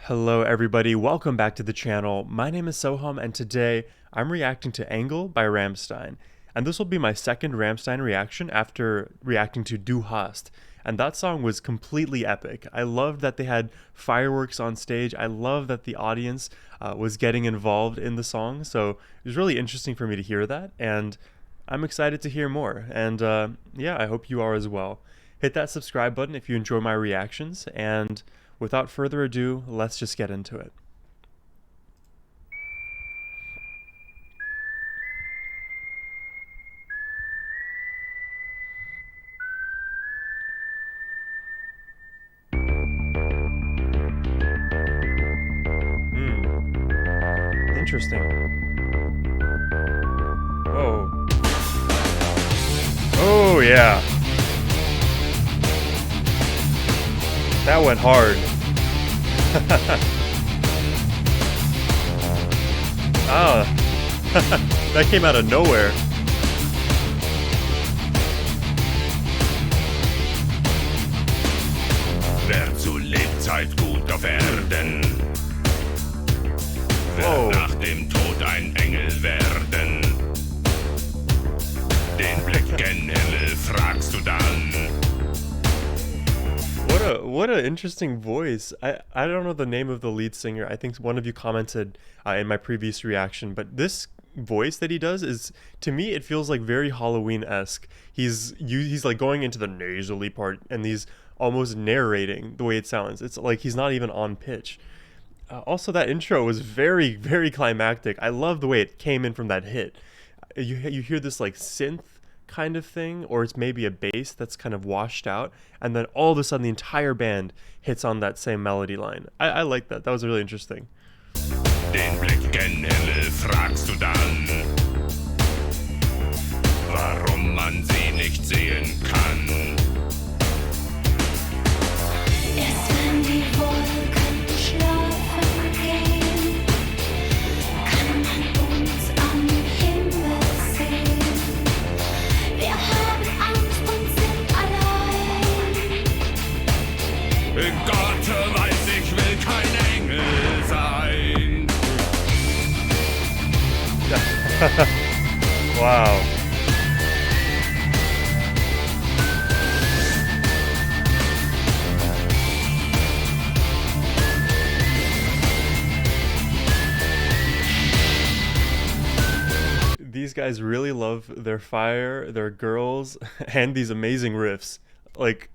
Hello everybody, welcome back to the channel. My name is Sohum and today I'm reacting to Engel by Rammstein. And this will be my second Rammstein reaction after reacting to Du Hast. And that song was completely epic. I loved that they had fireworks on stage. I love that the audience was getting involved in the song. So it was really interesting for me to hear that. And I'm excited to hear more. And yeah, I hope you are as well. Hit that subscribe button if you enjoy my reactions. And without further ado, let's just get into it. Interesting. Whoa. Oh, yeah. That went hard. Ah, that came out of nowhere. Wer zu Lebzeit gut auf Erden, wird nach dem Tod ein Engel werden. Den Blick gen Himmel fragst du dann. What a interesting voice. I don't know the name of the lead singer. I think one of you commented in my previous reaction, but this voice that he does is, to me, it feels like very Halloween-esque. He's like going into the nasally part and he's almost narrating the way it sounds. It's like he's not even on pitch. Also, that intro was very, very climactic. I love the way it came in from that hit. You hear this like synth kind of thing, or it's maybe a bass that's kind of washed out, and then all of a sudden the entire band hits on that same melody line. I like that. That was really interesting. Den Blick gen Himmel fragst du dann, warum man sie nicht sehen kann. Erst wenn die Wolken schlafen gehen, kann man uns am Himmel sehen. Wir haben Angst und sind allein. Gott weiß, ich will kein Engel sein. Wow. These guys really love their fire, their girls, and these amazing riffs. Like,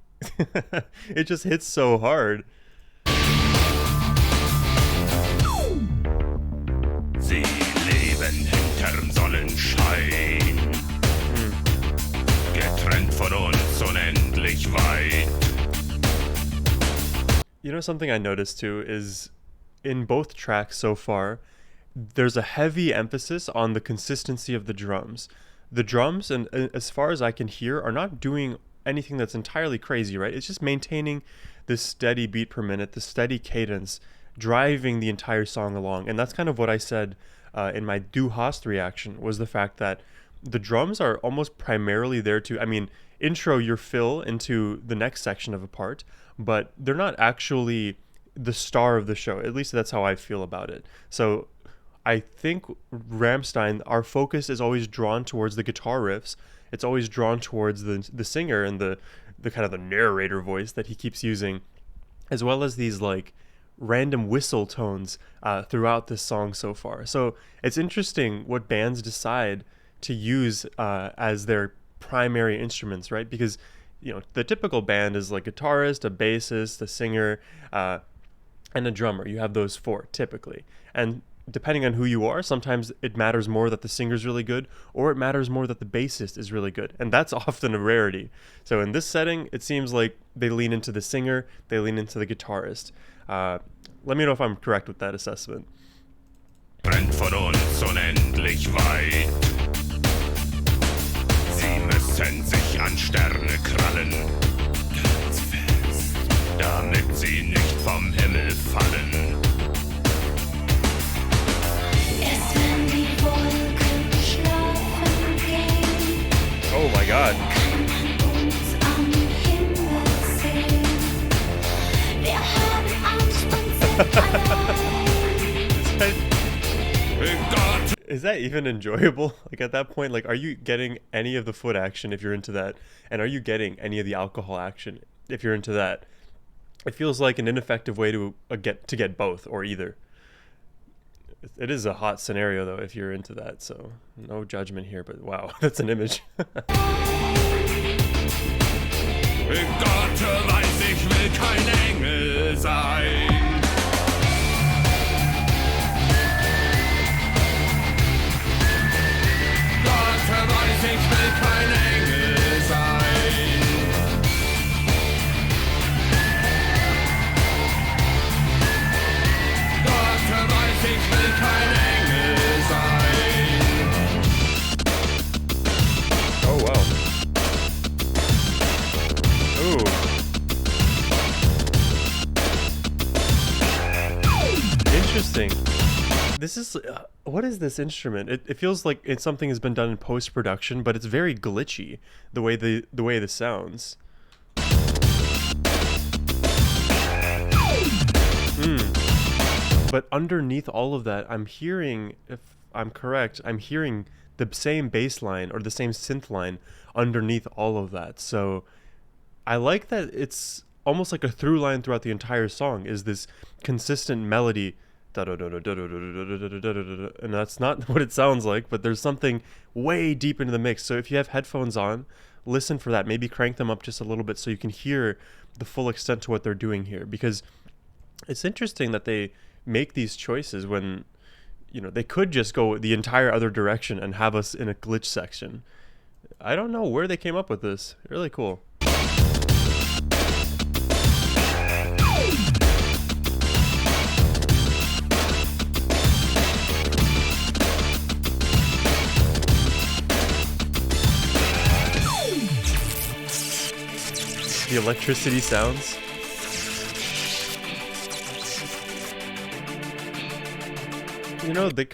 it just hits so hard. Sie leben hinterm Sonnenschein, getrennt von uns unendlich weit. You know, something I noticed too is in both tracks so far, there's a heavy emphasis on the consistency of the drums. The drums, and as far as I can hear, are not doing anything that's entirely crazy, right? It's just maintaining this steady beat per minute, the steady cadence, driving the entire song along. And that's kind of what I said in my Du Hast reaction, was the fact that the drums are almost primarily there to, I mean, intro your fill into the next section of a part, but they're not actually the star of the show. At least that's how I feel about it. So I think Rammstein, our focus is always drawn towards the guitar riffs. It's always drawn towards the singer and the kind of the narrator voice that he keeps using, as well as these like random whistle tones throughout this song so far. So it's interesting what bands decide to use as their primary instruments, right? Because, you know, the typical band is like guitarist, a bassist, a singer, and a drummer. You have those four typically. And depending on who you are, sometimes it matters more that the singer's really good, or it matters more that the bassist is really good. And that's often a rarity. So in this setting, it seems like they lean into the singer, they lean into the guitarist. Let me know if I'm correct with that assessment. Brennt von uns unendlich weit. Sie müssen sich an Sterne krallen, ganz fest, damit sie nicht vom Himmel fallen. Erst wenn die Wolken schlafen gehen, Oh my god. kann man uns am Himmel sehen. Wir haben Angst und sind Gott, Is that even enjoyable? Like at that point, like are you getting any of the foot action if you're into that? And are you getting any of the alcohol action if you're into that? It feels like an ineffective way to get both or either. It is a hot scenario though if you're into that, so no judgment here, but wow, that's an image. Gott weiß, ich will kein Engel sein. Gott weiß, ich will kein Engel sein. Gott weiß, ich will kein Engel sein. Oh wow. Ooh. Interesting. This is what is this instrument? It feels like it's something has been done in post production, but it's very glitchy the way this sounds. But underneath all of that, I'm hearing, if I'm correct, I'm hearing the same bass line or the same synth line underneath all of that. So I like that it's almost like a through line throughout the entire song is this consistent melody. And that's not what it sounds like, but there's something way deep into the mix. So if you have headphones on, listen for that. Maybe crank them up just a little bit so you can hear the full extent to what they're doing here. Because it's interesting that they make these choices when, you know, they could just go the entire other direction and have us in a glitch section. I don't know where they came up with this. Really cool. The electricity sounds. You know, they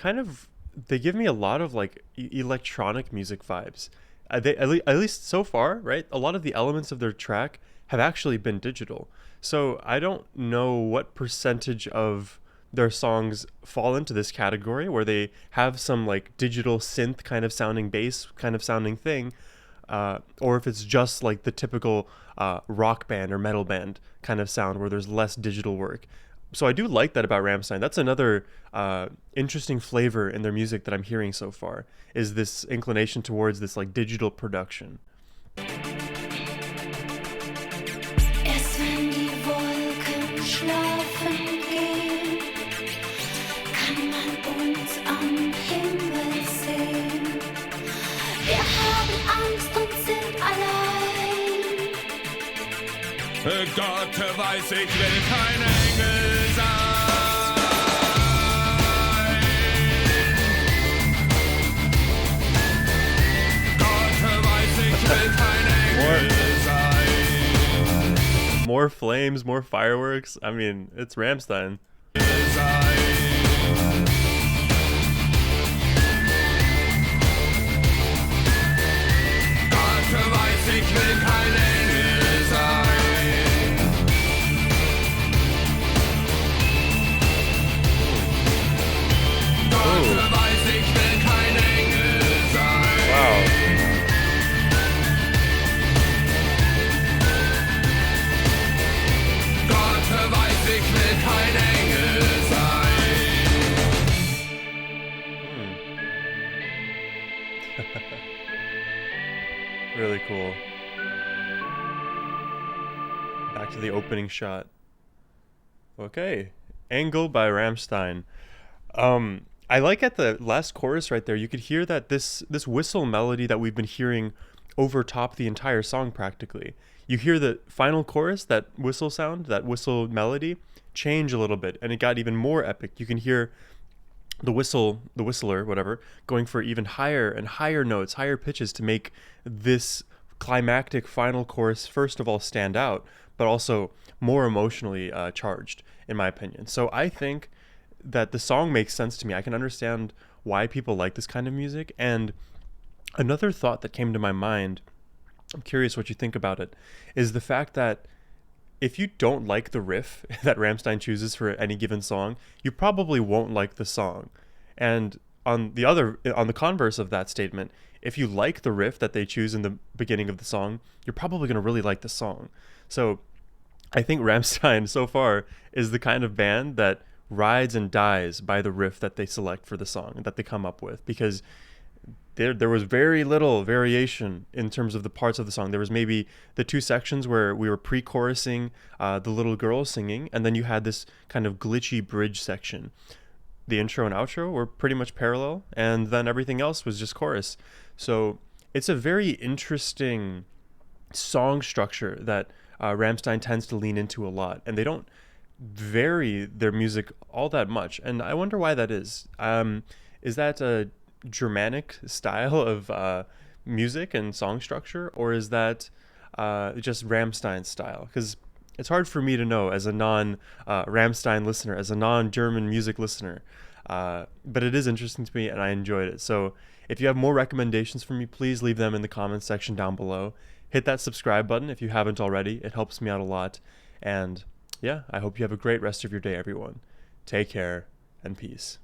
give me a lot of like electronic music vibes. At least so far, right? A lot of the elements of their track have actually been digital. So I don't know what percentage of their songs fall into this category where they have some like digital synth kind of sounding bass kind of sounding thing, or if it's just like the typical rock band or metal band kind of sound where there's less digital work. So I do like that about Rammstein. That's another interesting flavor in their music that I'm hearing so far, is this inclination towards this like digital production. Erst wenn die Wolken schlafen gehen, kann man uns am Himmel sehen. Wir haben Angst und sind allein. Gott weiß, ich will kein Engel sein. Gott weiß, ich will kein Engel sein. More flames, more fireworks. I mean, it's Rammstein. Gott weiß, ich will kein Engel sein. Gott weiß, ich will kein Engel sein. Wow. Gott weiß, ich will kein Engel sein. Really cool. Back to the opening shot. Okay. Engel by Rammstein. I like at the last chorus right there, you could hear that this whistle melody that we've been hearing over top the entire song practically. You hear the final chorus, that whistle sound, that whistle melody, change a little bit, and it got even more epic. You can hear the whistler, whatever, going for even higher and higher notes, higher pitches to make this climactic final chorus, first of all, stand out, but also more emotionally charged, in my opinion. So I think that the song makes sense to me. I can understand why people like this kind of music. And another thought that came to my mind, I'm curious what you think about it, is the fact that if you don't like the riff that Rammstein chooses for any given song, you probably won't like the song. And on the converse of that statement, if you like the riff that they choose in the beginning of the song, you're probably going to really like the song. So I think Rammstein so far is the kind of band that rides and dies by the riff that they select for the song that they come up with, because there was very little variation in terms of the parts of the song. There was maybe the two sections where we were pre-chorusing the little girl singing, and then you had this kind of glitchy bridge section. The intro and outro were pretty much parallel, and then everything else was just chorus. So it's a very interesting song structure that Rammstein tends to lean into a lot, and they don't vary their music all that much. And I wonder why that is. Is that a Germanic style of music and song structure, or is that just Rammstein style? Because it's hard for me to know as a non Rammstein listener, as a non German music listener. But it is interesting to me, and I enjoyed it. So if you have more recommendations for me, please leave them in the comments section down below. Hit that subscribe button if you haven't already. It helps me out a lot. And yeah, I hope you have a great rest of your day, everyone. Take care and peace.